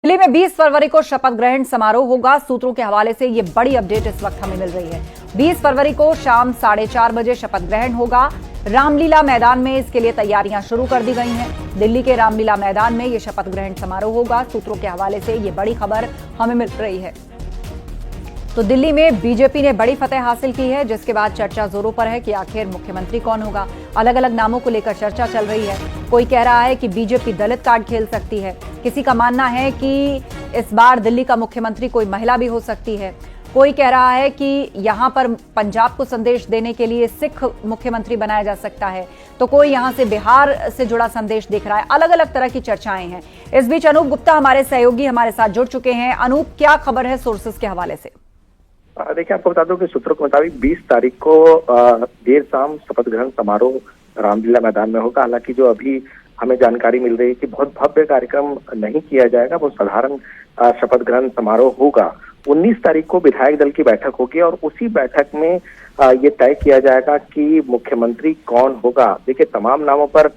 दिल्ली में 20 फरवरी को शपथ ग्रहण समारोह होगा। सूत्रों के हवाले से ये बड़ी अपडेट इस वक्त हमें मिल रही है। 20 फरवरी को शाम 4:30 बजे शपथ ग्रहण होगा। रामलीला मैदान में इसके लिए तैयारियां शुरू कर दी गई हैं। दिल्ली के रामलीला मैदान में ये शपथ ग्रहण समारोह होगा। सूत्रों के हवाले से ये बड़ी खबर हमें मिल रही है। तो दिल्ली में बीजेपी ने बड़ी फतेह हासिल की है, जिसके बाद चर्चा जोरों पर है कि आखिर मुख्यमंत्री कौन होगा। अलग अलग नामों को लेकर चर्चा चल रही है। कोई कह रहा है कि बीजेपी दलित कार्ड खेल सकती है। किसी का मानना है कि इस बार दिल्ली का मुख्यमंत्री कोई महिला भी हो सकती है। कोई कह रहा है कि यहां पर पंजाब को संदेश देने के लिए सिख मुख्यमंत्री बनाया जा सकता है, तो कोई यहां से बिहार से जुड़ा संदेश देख रहा है। अलग अलग तरह की चर्चाएं हैं। इस बीच अनूप गुप्ता हमारे सहयोगी हमारे साथ जुड़ चुके हैं। अनूप, क्या खबर है सोर्सेस के हवाले से? देखिए, आपको बता दूं कि सूत्रों के मुताबिक 20 तारीख को देर शाम शपथ ग्रहण समारोह रामलीला मैदान में होगा। हालांकि जो अभी हमें जानकारी मिल रही है कि बहुत भव्य कार्यक्रम नहीं किया जाएगा, वो साधारण शपथ ग्रहण समारोह होगा। 19 तारीख को विधायक दल की बैठक होगी और उसी बैठक में ये तय किया जाएगा कि मुख्यमंत्री कौन होगा। देखिए, तमाम नामों पर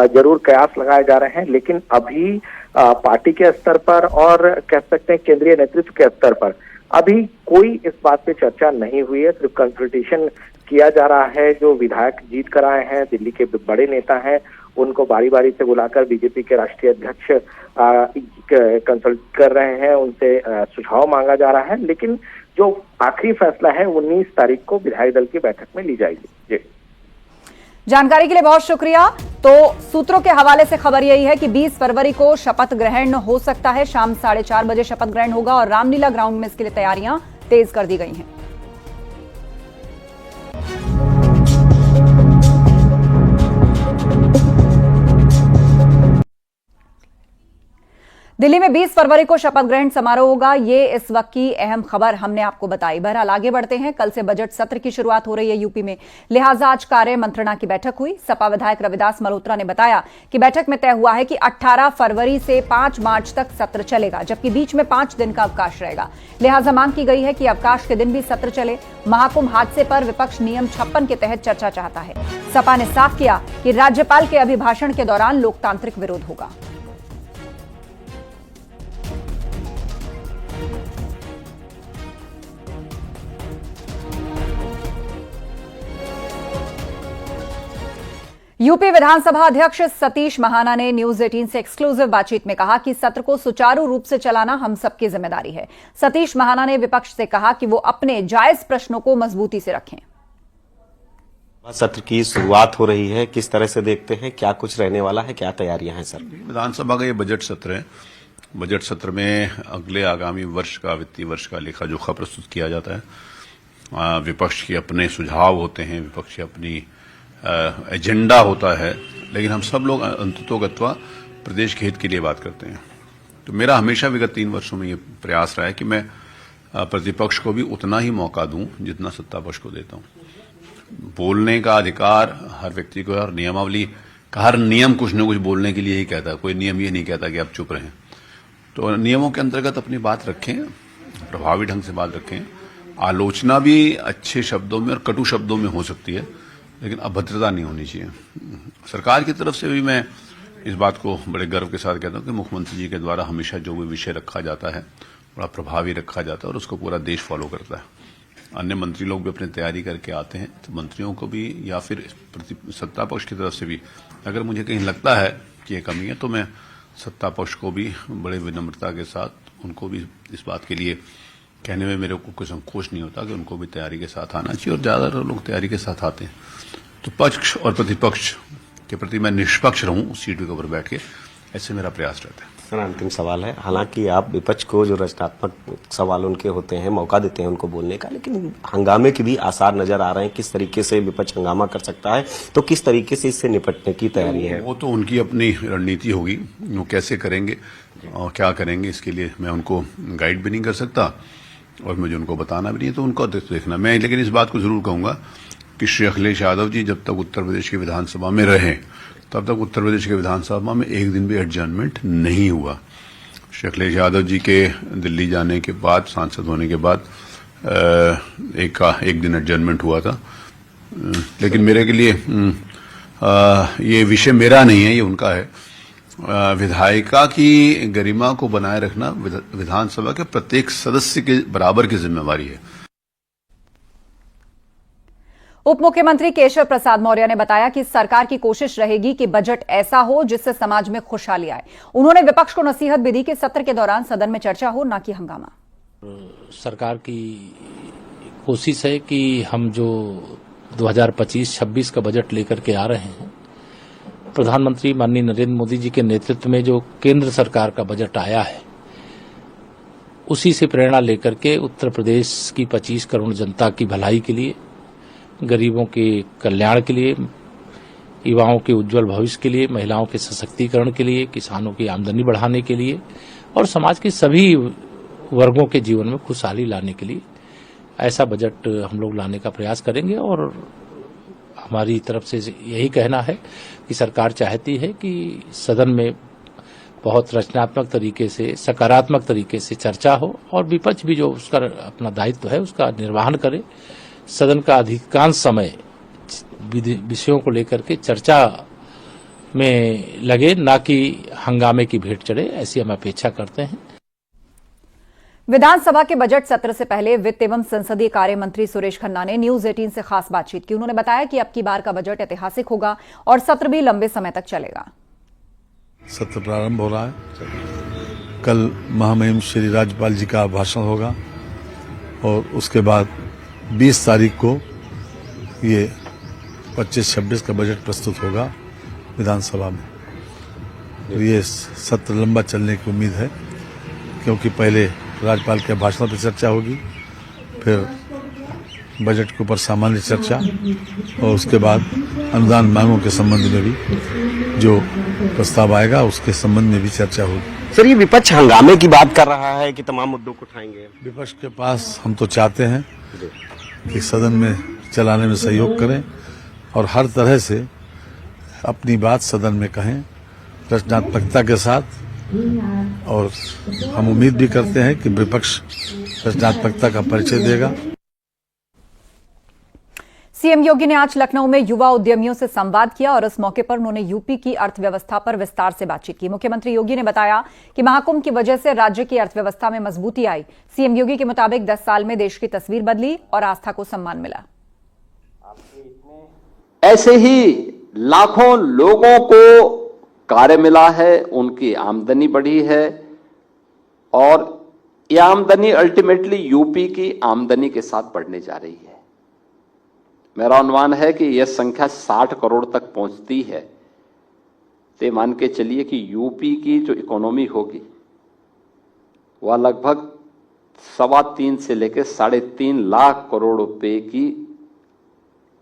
जरूर कयास लगाए जा रहे हैं, लेकिन अभी पार्टी के स्तर पर और कह सकते हैं केंद्रीय नेतृत्व के स्तर पर अभी कोई इस बात पे चर्चा नहीं हुई है। सिर्फ कंसल्टेशन किया जा रहा है। जो विधायक जीत कर आए हैं, दिल्ली के बड़े नेता हैं, उनको बारी बारी से बुलाकर बीजेपी के राष्ट्रीय अध्यक्ष कंसल्ट कर रहे हैं, उनसे सुझाव मांगा जा रहा है। लेकिन जो आखिरी फैसला है 19 तारीख को विधायक दल की बैठक में ली जाएगी। जी, जानकारी के लिए बहुत शुक्रिया। तो सूत्रों के हवाले से खबर यही है कि 20 फरवरी को शपथ ग्रहण हो सकता है। शाम 4:30 बजे शपथ ग्रहण होगा और रामलीला ग्राउंड में इसके लिए तैयारियां तेज कर दी गई हैं। दिल्ली में 20 फरवरी को शपथ ग्रहण समारोह होगा। ये इस वक्त की अहम खबर हमने आपको बताई। बहरहाल आगे बढ़ते हैं। कल से बजट सत्र की शुरुआत हो रही है यूपी में, लिहाजा आज कार्य मंत्रणा की बैठक हुई। सपा विधायक रविदास मल्होत्रा ने बताया कि बैठक में तय हुआ है कि 18 फरवरी से 5 मार्च तक सत्र चलेगा, जबकि बीच में 5 दिन का अवकाश रहेगा। लिहाजा मांग की गई है कि अवकाश के दिन भी सत्र चले। महाकुंभ हादसे पर विपक्ष नियम 56 के तहत चर्चा चाहता है। सपा ने साफ किया कि राज्यपाल के अभिभाषण के दौरान लोकतांत्रिक विरोध होगा। यूपी विधानसभा अध्यक्ष सतीश महाना ने न्यूज 18 से एक्सक्लूसिव बातचीत में कहा कि सत्र को सुचारू रूप से चलाना हम सबकी जिम्मेदारी है। सतीश महाना ने विपक्ष से कहा कि वो अपने जायज प्रश्नों को मजबूती से रखें। सत्र की शुरुआत हो रही है, किस तरह से देखते हैं, क्या कुछ रहने वाला है, क्या तैयारियां हैं? सर, विधानसभा का ये बजट सत्र है। बजट सत्र में अगले आगामी वर्ष का वित्तीय वर्ष का लेखा जोखा प्रस्तुत किया जाता है। विपक्ष के अपने सुझाव होते हैं, विपक्ष की अपनी एजेंडा होता है, लेकिन हम सब लोग अंततोगत्वा प्रदेश के हित के लिए बात करते हैं। तो मेरा हमेशा विगत 3 वर्षों में ये प्रयास रहा है कि मैं प्रतिपक्ष को भी उतना ही मौका दूं जितना सत्ता पक्ष को देता हूं। बोलने का अधिकार हर व्यक्ति को है और नियमावली का हर नियम कुछ न कुछ बोलने के लिए ही कहता है। कोई नियम ये नहीं कहता कि आप चुप रहें। तो नियमों के अंतर्गत अपनी बात रखें, प्रभावी ढंग से बात रखें। आलोचना भी अच्छे शब्दों में और कटु शब्दों में हो सकती है, लेकिन अभद्रता नहीं होनी चाहिए। सरकार की तरफ से भी मैं इस बात को बड़े गर्व के साथ कहता हूं कि मुख्यमंत्री जी के द्वारा हमेशा जो भी विषय रखा जाता है बड़ा प्रभावी रखा जाता है और उसको पूरा देश फॉलो करता है। अन्य मंत्री लोग भी अपनी तैयारी करके आते हैं, तो मंत्रियों को भी या फिर सत्ता पक्ष की तरफ से भी अगर मुझे कहीं लगता है कि ये कमी है, तो मैं सत्ता पक्ष को भी बड़े विनम्रता के साथ उनको भी इस बात के लिए कहने में मेरे को कोई संकोच नहीं होता कि उनको भी तैयारी के साथ आना चाहिए, और ज्यादातर लोग तैयारी के साथ आते हैं। तो पक्ष और प्रतिपक्ष के प्रति मैं निष्पक्ष रहूं उस सीट के ऊपर बैठ के, ऐसे मेरा प्रयास रहता है। सर, अंतिम सवाल है। हालांकि आप विपक्ष को जो रचनात्मक सवाल उनके होते हैं मौका देते हैं उनको बोलने का, लेकिन हंगामे के भी आसार नजर आ रहे हैं। किस तरीके से विपक्ष हंगामा कर सकता है, तो किस तरीके से इससे निपटने की तैयारी है? वो तो उनकी अपनी रणनीति होगी, वो कैसे करेंगे और क्या करेंगे, इसके लिए मैं उनको गाइड भी नहीं कर सकता और मुझे उनको बताना भी नहीं है, तो उनको देखना। मैं लेकिन इस बात को जरूर कहूंगा कि श्री अखिलेश यादव जी जब तक उत्तर प्रदेश की विधानसभा में रहे तब तक उत्तर प्रदेश की विधानसभा में एक दिन भी एडजर्नमेंट नहीं हुआ। श्री अखिलेश यादव जी के दिल्ली जाने के बाद, सांसद होने के बाद एक दिन एडजर्नमेंट हुआ था, लेकिन मेरे के लिए ये विषय मेरा नहीं है, ये उनका है। विधायिका की गरिमा को बनाए रखना विधानसभा के प्रत्येक सदस्य के बराबर की जिम्मेवारी है। उप मुख्यमंत्री केशव प्रसाद मौर्य ने बताया कि सरकार की कोशिश रहेगी कि बजट ऐसा हो जिससे समाज में खुशहाली आए। उन्होंने विपक्ष को नसीहत भी दी कि सत्र के दौरान सदन में चर्चा हो, न कि हंगामा। सरकार की कोशिश है कि हम जो 2025-26 का बजट लेकर के आ रहे हैं, प्रधानमंत्री माननीय नरेंद्र मोदी जी के नेतृत्व में जो केंद्र सरकार का बजट आया है, उसी से प्रेरणा लेकर के उत्तर प्रदेश की 25 करोड़ जनता की भलाई के लिए, गरीबों के कल्याण के लिए, युवाओं के उज्जवल भविष्य के लिए, महिलाओं के सशक्तिकरण के लिए, किसानों की आमदनी बढ़ाने के लिए और समाज के सभी वर्गों के जीवन में खुशहाली लाने के लिए ऐसा बजट हम लोग लाने का प्रयास करेंगे। और हमारी तरफ से यही कहना है कि सरकार चाहती है कि सदन में बहुत रचनात्मक तरीके से, सकारात्मक तरीके से चर्चा हो और विपक्ष भी जो उसका अपना दायित्व है उसका निर्वहन करे। सदन का अधिकांश समय विषयों को लेकर के चर्चा में लगे, ना कि हंगामे की भेंट चढ़े, ऐसी हम अपेक्षा करते हैं। विधानसभा के बजट सत्र से पहले वित्त एवं संसदीय कार्य मंत्री सुरेश खन्ना ने न्यूज 18 से खास बातचीत की। उन्होंने बताया कि अब की बार का बजट ऐतिहासिक होगा और सत्र भी लंबे समय तक चलेगा। सत्र प्रारंभ हो रहा है। कल महामहिम श्री राज्यपाल जी का भाषण होगा और उसके बाद 20 तारीख को ये 25-26 का बजट प्रस्तुत होगा विधानसभा में। तो ये सत्र लंबा चलने की उम्मीद है, क्योंकि पहले राज्यपाल के भाषण पर चर्चा होगी, फिर बजट के ऊपर सामान्य चर्चा और उसके बाद अनुदान मांगों के संबंध में भी जो प्रस्ताव आएगा उसके संबंध में भी चर्चा होगी। सर, ये विपक्ष हंगामे की बात कर रहा है कि तमाम मुद्दों को उठाएंगे। विपक्ष के पास हम तो चाहते हैं कि सदन में चलाने में सहयोग करें और हर तरह से अपनी बात सदन में कहें रचनात्मकता के साथ। और हम उम्मीद भी करते हैं कि विपक्ष रचनात्मकता का परिचय देगा। सीएम योगी ने आज लखनऊ में युवा उद्यमियों से संवाद किया और इस मौके पर उन्होंने यूपी की अर्थव्यवस्था पर विस्तार से बातचीत की। मुख्यमंत्री योगी ने बताया कि महाकुंभ की वजह से राज्य की अर्थव्यवस्था में मजबूती आई। सीएम योगी के मुताबिक 10 साल में देश की तस्वीर बदली और आस्था को सम्मान मिला। ऐसे ही लाखों लोगों को कार्य मिला है, उनकी आमदनी बढ़ी है और ये आमदनी अल्टीमेटली यूपी की आमदनी के साथ बढ़ने जा रही है। मेरा अनुमान है कि यह संख्या 60 करोड़ तक पहुंचती है तो मान के चलिए कि यूपी की जो इकोनॉमी होगी वह लगभग 3.25 से लेकर 3.5 लाख करोड़ रुपए की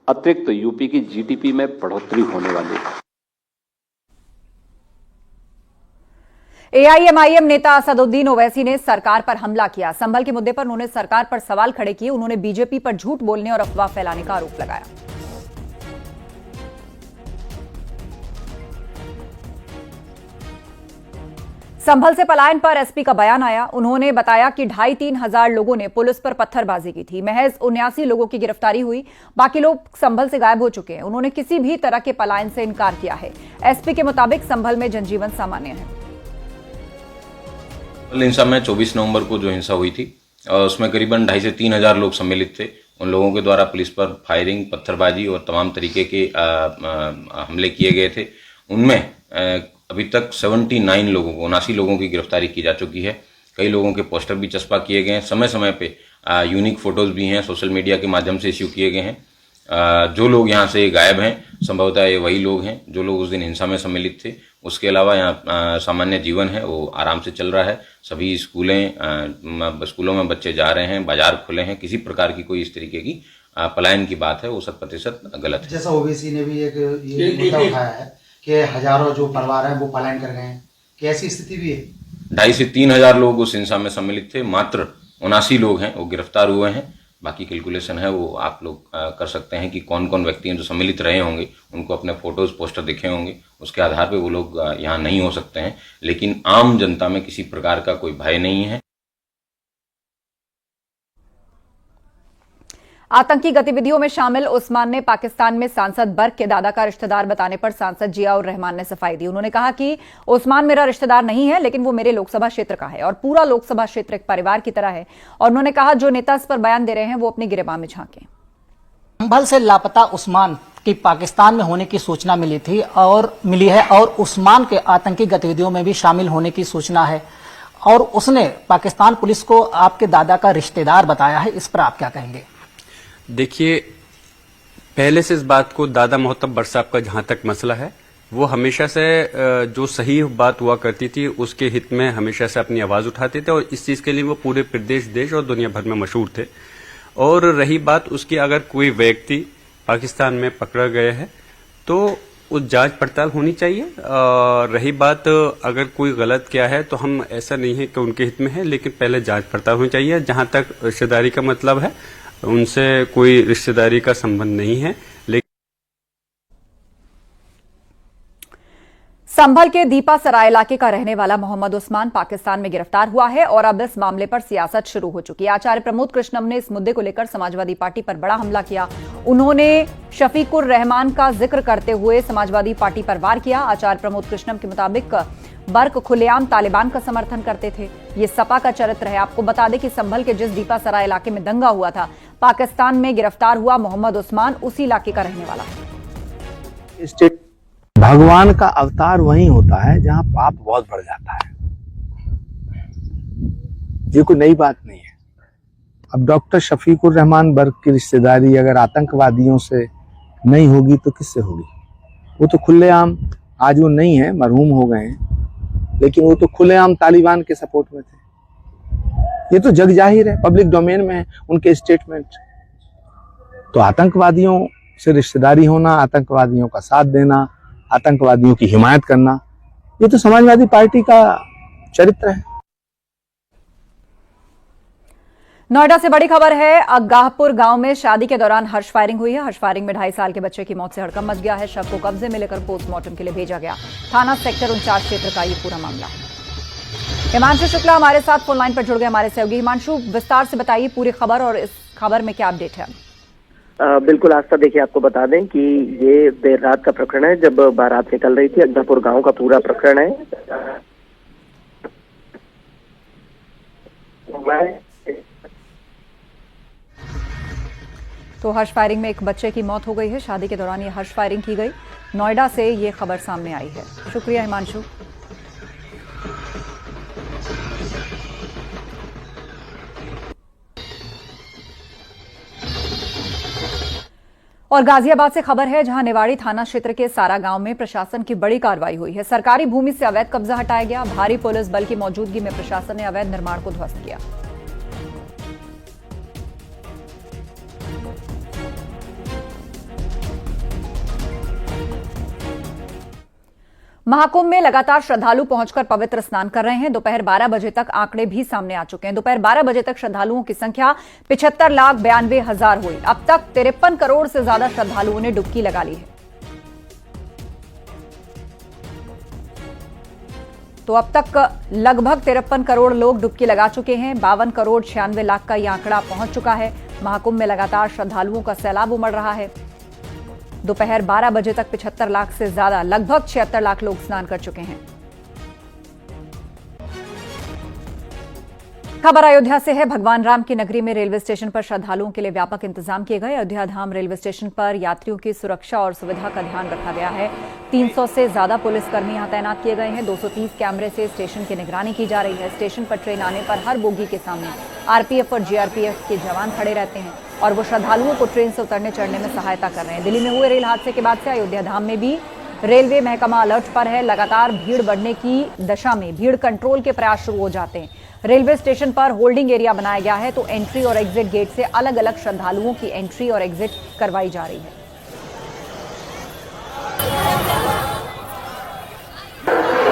अतिरिक्त यूपी की जीडीपी में बढ़ोतरी होने वाली है। एआईएमआईएम नेता असदुद्दीन ओवैसी ने सरकार पर हमला किया। संभल के मुद्दे पर उन्होंने सरकार पर सवाल खड़े किए। उन्होंने बीजेपी पर झूठ बोलने और अफवाह फैलाने का आरोप लगाया। संभल से पलायन पर एसपी का बयान आया। उन्होंने बताया कि 2,500-3 हजार लोगों ने पुलिस पर पत्थरबाजी की थी। महज 79 लोगों की गिरफ्तारी हुई, बाकी लोग संभल से गायब हो चुके हैं। उन्होंने किसी भी तरह के पलायन से इनकार किया है। एसपी के मुताबिक संभल में जनजीवन सामान्य है। हिंसा में 24 नवंबर को जो हिंसा हुई थी उसमें करीबन 2,500 से 3 हजार लोग सम्मिलित थे। उन लोगों के द्वारा पुलिस पर फायरिंग, पत्थरबाजी और तमाम तरीके के हमले किए गए थे। उनमें अभी तक 79 लोगों को 79 लोगों की गिरफ्तारी की जा चुकी है। कई लोगों के पोस्टर भी चस्पा किए गए हैं। समय समय पे यूनिक फोटोज भी हैं, सोशल मीडिया के माध्यम से इश्यू किए गए हैं। जो लोग यहाँ से गायब हैं संभवतः ये वही लोग हैं जो लोग उस दिन हिंसा में सम्मिलित थे। उसके अलावा यहाँ सामान्य जीवन है वो आराम से चल रहा है। सभी स्कूलों में बच्चे जा रहे हैं, बाजार खुले हैं। किसी प्रकार की कोई इस तरीके की पलायन की बात है वो 100% गलत है। जैसा ओवैसी ने भी एक मुद्दा उठाया है कि हजारों जो परिवार हैं वो पलायन कर गए हैं, कि ऐसी स्थिति भी है। 2,500 से 3 हजार लोग उस हिंसा में सम्मिलित थे। मात्र 79 लोग हैं वो गिरफ्तार हुए हैं। बाकी कैलकुलेशन है वो आप लोग कर सकते हैं कि कौन कौन व्यक्ति हैं जो सम्मिलित रहे होंगे। उनको अपने फोटोज पोस्टर दिखे होंगे, उसके आधार पे वो लोग यहाँ नहीं हो सकते हैं। लेकिन आम जनता में किसी प्रकार का कोई भय नहीं है। आतंकी गतिविधियों में शामिल उस्मान ने पाकिस्तान में सांसद बर्क के दादा का रिश्तेदार बताने पर सांसद जियाउर रहमान ने सफाई दी। उन्होंने कहा कि उस्मान मेरा रिश्तेदार नहीं है, लेकिन वो मेरे लोकसभा क्षेत्र का है और पूरा लोकसभा क्षेत्र एक परिवार की तरह है। और उन्होंने कहा जो नेता इस पर बयान दे रहे हैं वो अपनी गिरेबान में झांकें। संभल से लापता उस्मान की पाकिस्तान में होने की सूचना मिली है और उस्मान के आतंकी गतिविधियों में भी शामिल होने की सूचना है और उसने पाकिस्तान पुलिस को आपके दादा का रिश्तेदार बताया है। इस पर आप क्या कहेंगे? देखिए, पहले से इस बात को दादा मोहतब बट साहब का जहां तक मसला है, वो हमेशा से जो सही बात हुआ करती थी उसके हित में हमेशा से अपनी आवाज उठाते थे और इस चीज के लिए वो पूरे प्रदेश, देश और दुनिया भर में मशहूर थे। और रही बात उसकी, अगर कोई व्यक्ति पाकिस्तान में पकड़ा गया है तो उस जांच पड़ताल होनी चाहिए। रही बात अगर कोई गलत किया है तो हम ऐसा नहीं है कि उनके हित में है, लेकिन पहले जांच पड़ताल होनी चाहिए। जहां तक रिश्तेदारी का मतलब है, उनसे कोई रिश्तेदारी का संबंध नहीं है। लेकिन संभल के दीपा सराय इलाके का रहने वाला मोहम्मद उस्मान पाकिस्तान में गिरफ्तार हुआ है और अब इस मामले पर सियासत शुरू हो चुकी है। आचार्य प्रमोद कृष्णम ने इस मुद्दे को लेकर समाजवादी पार्टी पर बड़ा हमला किया। उन्होंने शफीकुर रहमान का जिक्र करते हुए समाजवादी पार्टी पर वार किया। आचार्य प्रमोद कृष्णम के मुताबिक बर्क खुलेआम तालिबान का समर्थन करते थे। ये सपा का चरित्र है। आपको बता दें कि संभल के जिस दीपा सराय इलाके में दंगा हुआ था, पाकिस्तान में गिरफ्तार हुआ मोहम्मद उस्मान उसी इलाके का रहने वाला है। भगवान का अवतार वहीं होता है जहां पाप बहुत बढ़ जाता है। ये कोई नई बात नहीं है। अब डॉक्टर शफीकुर रहमान बर्क की रिश्तेदारी अगर आतंकवादियों से नहीं होगी तो किससे होगी? वो तो खुलेआम, आज वो नहीं है, मरहूम हो गए हैं, लेकिन वो तो खुलेआम तालिबान के सपोर्ट में थे। ये तो जग जाहिर है, पब्लिक डोमेन में है उनके स्टेटमेंट। तो आतंकवादियों से रिश्तेदारी होना, आतंकवादियों का साथ देना, आतंकवादियों की हिमायत करना, ये तो समाजवादी पार्टी का चरित्र है। नोएडा से बड़ी खबर है। अगाहपुर गांव में शादी के दौरान हर्ष फायरिंग हुई है। हर्ष फायरिंग में 2.5 साल के बच्चे की मौत से हड़कंप मच गया है। शव को कब्जे में लेकर पोस्टमार्टम के लिए भेजा गया। थाना सेक्टर 49 क्षेत्र का ये पूरा मामला। हिमांशु शुक्ला हमारे साथ फोन लाइन पर जुड़ गए, हमारे सहयोगी। हिमांशु, विस्तार से बताइए पूरी खबर और इस खबर में क्या अपडेट है? बिल्कुल आस्था, देखिए आपको बता दें कि ये देर रात का प्रकरण है जब बारात निकल रही थी। अगाहपुर गांव का पूरा प्रकरण है। तो हर्ष फायरिंग में एक बच्चे की मौत हो गई है। शादी के दौरान ये हर्ष फायरिंग की गई। नोएडा से ये खबर सामने आई है। शुक्रिया हिमांशु। और गाजियाबाद से खबर है, जहां निवाड़ी थाना क्षेत्र के सारा गांव में प्रशासन की बड़ी कार्रवाई हुई है। सरकारी भूमि से अवैध कब्जा हटाया गया। भारी पुलिस बल की मौजूदगी में प्रशासन ने अवैध निर्माण को ध्वस्त किया। महाकुंभ में लगातार श्रद्धालु पहुंचकर पवित्र स्नान कर रहे हैं। दोपहर 12 बजे तक आंकड़े भी सामने आ चुके हैं। दोपहर 12 बजे तक श्रद्धालुओं की संख्या 75,92,000 हुई। अब तक 53 करोड़ से ज्यादा श्रद्धालुओं ने डुबकी लगा ली है। तो अब तक लगभग 53 करोड़ लोग डुबकी लगा चुके हैं। 52 करोड़ 96 लाख का यह आंकड़ा पहुंच चुका है। महाकुंभ में लगातार श्रद्धालुओं का सैलाब उमड़ रहा है। दोपहर 12 बजे तक 75 लाख से ज्यादा, लगभग 76 लाख लोग स्नान कर चुके हैं। खबर अयोध्या से है। भगवान राम की नगरी में रेलवे स्टेशन पर श्रद्धालुओं के लिए व्यापक इंतजाम किए गए। अयोध्या धाम रेलवे स्टेशन पर यात्रियों की सुरक्षा और सुविधा का ध्यान रखा गया है। 300 से ज्यादा पुलिसकर्मी यहां तैनात किए गए हैं। 230 कैमरे से स्टेशन की निगरानी की जा रही है। स्टेशन पर ट्रेन आने पर हर बोगी के सामने आरपीएफ और जीआरपीएफ के जवान खड़े रहते हैं और वो श्रद्धालुओं को ट्रेन से उतरने चढ़ने में सहायता कर रहे हैं। दिल्ली में हुए रेल हादसे के बाद से अयोध्या धाम में भी रेलवे महकमा अलर्ट पर है। लगातार भीड़ बढ़ने की दशा में भीड़ कंट्रोल के प्रयास शुरू हो जाते हैं। रेलवे स्टेशन पर होल्डिंग एरिया बनाया गया है, तो एंट्री और एग्जिट गेट से अलग अलग श्रद्धालुओं की एंट्री और एग्जिट करवाई जा रही है।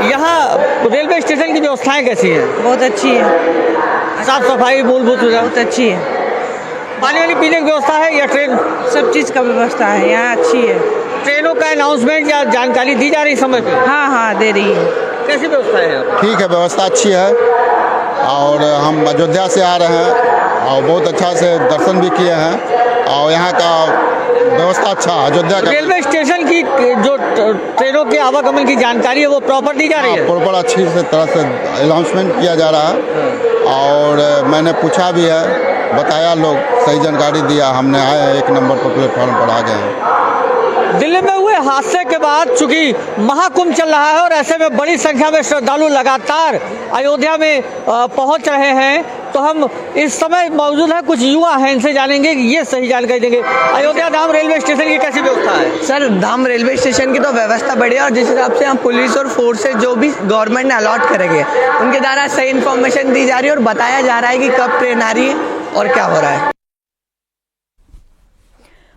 यहाँ रेलवे स्टेशन की व्यवस्थाएं कैसी हैं? बहुत अच्छी है। साफ सफाई मूलभूत बहुत अच्छी है। पानी वाली पीने की व्यवस्था है या ट्रेन? सब चीज का व्यवस्था है यहाँ, अच्छी है। ट्रेनों का अनाउंसमेंट या जानकारी दी जा रही समय पे? हाँ दे रही है। कैसी व्यवस्था है यहाँ? ठीक है, व्यवस्था अच्छी है और हम अयोध्या से आ रहे हैं और बहुत अच्छा से दर्शन भी किए हैं और यहाँ का व्यवस्था अच्छा, अयोध्या का रेलवे स्टेशन की जो ट्रेनों के आवागमन की जानकारी है वो प्रॉपर दी जा रही है। प्रॉपर अच्छी से तरह से अनाउंसमेंट किया जा रहा है और मैंने पूछा भी है, बताया, लोग सही जानकारी दिया, हमने आए 1 नंबर पर प्लेटफॉर्म पर आ गए हैं। दिल्ली में हुए हादसे के बाद चूंकि महाकुंभ चल रहा है और ऐसे में बड़ी संख्या में श्रद्धालु लगातार अयोध्या में पहुंच रहे हैं, तो हम इस समय मौजूद है, कुछ युवा हैं, इनसे जानेंगे कि ये सही जानकारी देंगे। अयोध्या धाम रेलवे स्टेशन की कैसी व्यवस्था है? सर, धाम रेलवे स्टेशन की तो व्यवस्था बढ़िया और जिस हिसाब से हम पुलिस और फोर्सेज जो भी गवर्नमेंट ने अलॉट करेंगे उनके द्वारा सही इन्फॉर्मेशन दी जा रही है और बताया जा रहा है कि कब ट्रेन आ रही है और क्या हो रहा है।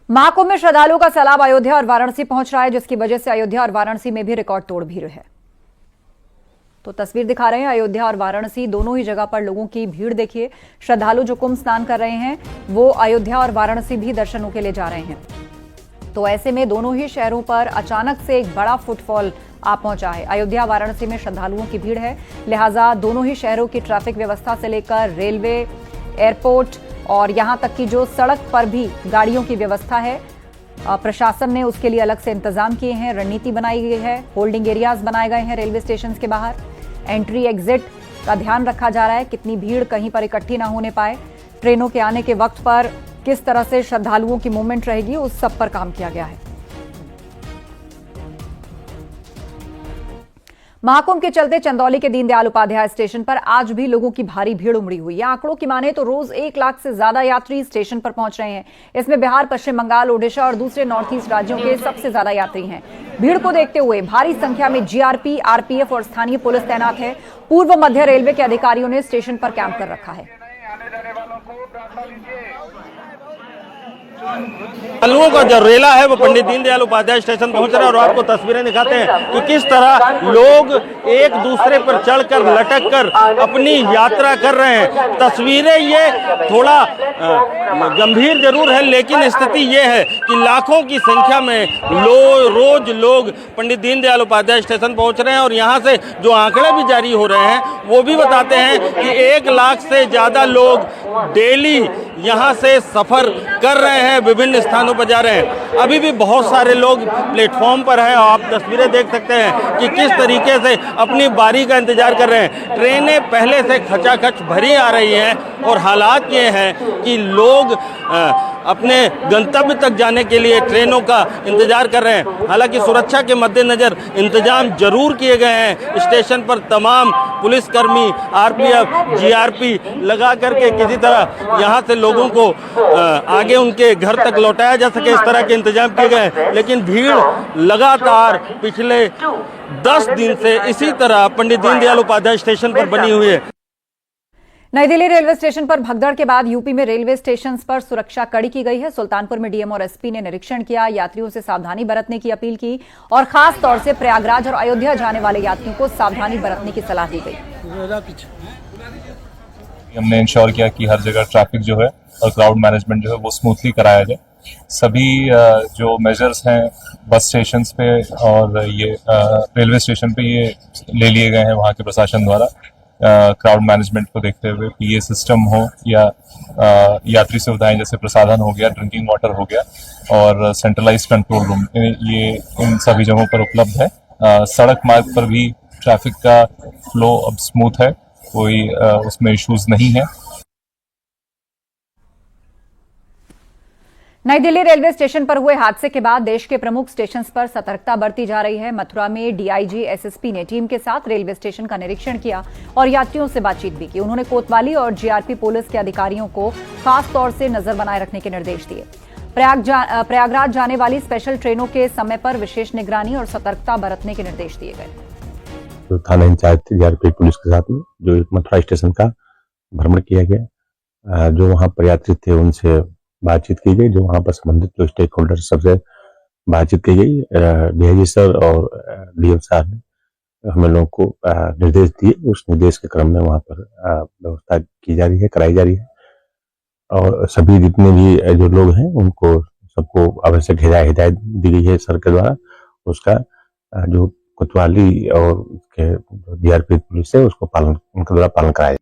महाकुंभ में श्रद्धालुओं का सैलाब अयोध्या और वाराणसी पहुंच रहा है, जिसकी वजह से अयोध्या और वाराणसी में भी रिकॉर्ड तोड़ भीड़ है। तो तस्वीर दिखा रहे हैं, अयोध्या और वाराणसी दोनों ही जगह पर लोगों की भीड़ देखिए। श्रद्धालु जो कुंभ स्नान कर रहे हैं वो अयोध्या और वाराणसी भी दर्शनों के लिए जा रहे हैं। तो ऐसे में दोनों ही शहरों पर अचानक से एक बड़ा फुटफॉल आ पहुंचा है। अयोध्या वाराणसी में श्रद्धालुओं की भीड़ है, लिहाजा दोनों ही शहरों की ट्रैफिक व्यवस्था से लेकर रेलवे, एयरपोर्ट और यहां तक कि जो सड़क पर भी गाड़ियों की व्यवस्था है, प्रशासन ने उसके लिए अलग से इंतजाम किए हैं, रणनीति बनाई गई है, होल्डिंग एरियाज बनाए गए हैं रेलवे स्टेशन के बाहर, एंट्री एग्जिट का ध्यान रखा जा रहा है, कितनी भीड़ कहीं पर इकट्ठी ना होने पाए, ट्रेनों के आने के वक्त पर किस तरह से श्रद्धालुओं की मूवमेंट रहेगी, उस सब पर काम किया गया है। महाकुंभ के चलते चंदौली के दीनदयाल उपाध्याय स्टेशन पर आज भी लोगों की भारी भीड़ उमड़ी हुई है। आंकड़ों की माने तो रोज 1 लाख से ज्यादा यात्री स्टेशन पर पहुंच रहे हैं। इसमें बिहार, पश्चिम बंगाल, ओडिशा और दूसरे नॉर्थ ईस्ट राज्यों के सबसे ज्यादा यात्री हैं। भीड़ को देखते हुए भारी संख्या में जीआरपी, आरपीएफ और स्थानीय पुलिस तैनात है। पूर्व मध्य रेलवे के अधिकारियों ने स्टेशन पर कैंप कर रखा है। श्रद्धालुओं का जो रेला है वो पंडित दीनदयाल उपाध्याय स्टेशन पहुंच रहा है और आपको तस्वीरें दिखाते हैं कि किस तरह लोग एक दूसरे पर चढ़कर लटक कर अपनी यात्रा कर रहे हैं। तस्वीरें ये थोड़ा गंभीर जरूर है, लेकिन स्थिति ये है कि लाखों की संख्या में रोज लोग पंडित दीनदयाल उपाध्याय स्टेशन पहुंच रहे हैं और यहाँ से जो आंकड़े भी जारी हो रहे हैं वो भी बताते हैं कि 1 लाख से ज्यादा लोग डेली यहाँ से सफर कर रहे हैं, विभिन्न स्थानों पर जा रहे हैं। अभी भी बहुत सारे लोग प्लेटफॉर्म पर हैं और आप तस्वीरें देख सकते हैं कि किस तरीके से अपनी बारी का इंतजार कर रहे हैं। ट्रेनें पहले से खचाखच भरी आ रही हैं और हालात ये हैं कि लोग अपने गंतव्य तक जाने के लिए ट्रेनों का इंतजार कर रहे हैं। हालांकि सुरक्षा के मद्देनजर इंतजाम जरूर किए गए हैं। स्टेशन पर तमाम पुलिसकर्मी, आरपीएफ, जीआरपी लगा करके किसी तरह यहाँ से लोगों को आगे उनके घर तक लौटाया जा सके, इस तरह के इंतजाम किए गए हैं। लेकिन भीड़ लगातार पिछले 10 दिन से इसी तरह पंडित दीनदयाल उपाध्याय स्टेशन पर बनी हुई है। नई दिल्ली रेलवे स्टेशन पर भगदड़ के बाद यूपी में रेलवे स्टेशन पर सुरक्षा कड़ी की गई है। सुल्तानपुर में डीएम और एसपी ने निरीक्षण किया, यात्रियों से सावधानी बरतने की अपील की और खास तौर से प्रयागराज और अयोध्या जाने वाले यात्रियों को सावधानी बरतने की सलाह दी गई। हमने इंश्योर किया कि हर जगह ट्रैफिक जो है और क्राउड मैनेजमेंट जो है वो स्मूथली कराया जाए। सभी जो मेजर्स हैं बस स्टेशन पे और ये रेलवे स्टेशन पे ये ले लिए गए हैं वहाँ के प्रशासन द्वारा। क्राउड मैनेजमेंट को देखते हुए पीए सिस्टम हो या यात्री सुविधाएं जैसे प्रसाधन हो गया, ड्रिंकिंग वाटर हो गया और सेंट्रलाइज्ड कंट्रोल रूम, ये इन सभी जगहों पर उपलब्ध है। सड़क मार्ग पर भी ट्रैफिक का फ्लो अब स्मूथ है, कोई उसमें इश्यूज नहीं है। नई दिल्ली रेलवे स्टेशन पर हुए हादसे के बाद देश के प्रमुख स्टेशन पर सतर्कता बरती जा रही है। मथुरा में डीआईजी, एसएसपी ने टीम के साथ रेलवे स्टेशन का निरीक्षण किया और यात्रियों से बातचीत भी की। उन्होंने कोतवाली और जीआरपी पुलिस के अधिकारियों को खास तौर से नजर बनाए रखने के निर्देश दिए। प्रयागराज जाने वाली स्पेशल ट्रेनों के समय पर विशेष निगरानी और सतर्कता बरतने के निर्देश दिए गए। तो थाना इंचार्ज जीआरपी पुलिस के साथ में जो मथुरा स्टेशन का भ्रमण किया गया, जो वहाँ पर यात्री थे उनसे बातचीत की गई, जो वहाँ पर संबंधित जो स्टेक होल्डर सबसे बातचीत की गई। डीआईजी सर और डीएम साहब ने हम लोगों को निर्देश दिए, उस निर्देश के क्रम में वहाँ पर व्यवस्था की जा रही है, कराई जा रही है और सभी जितने भी जो लोग हैं उनको सबको आवश्यक हिदायत दी गई है सर के द्वारा। उसका जो कोतवाली और जीआरपी पुलिस है उसको उनके द्वारा पालन कराया।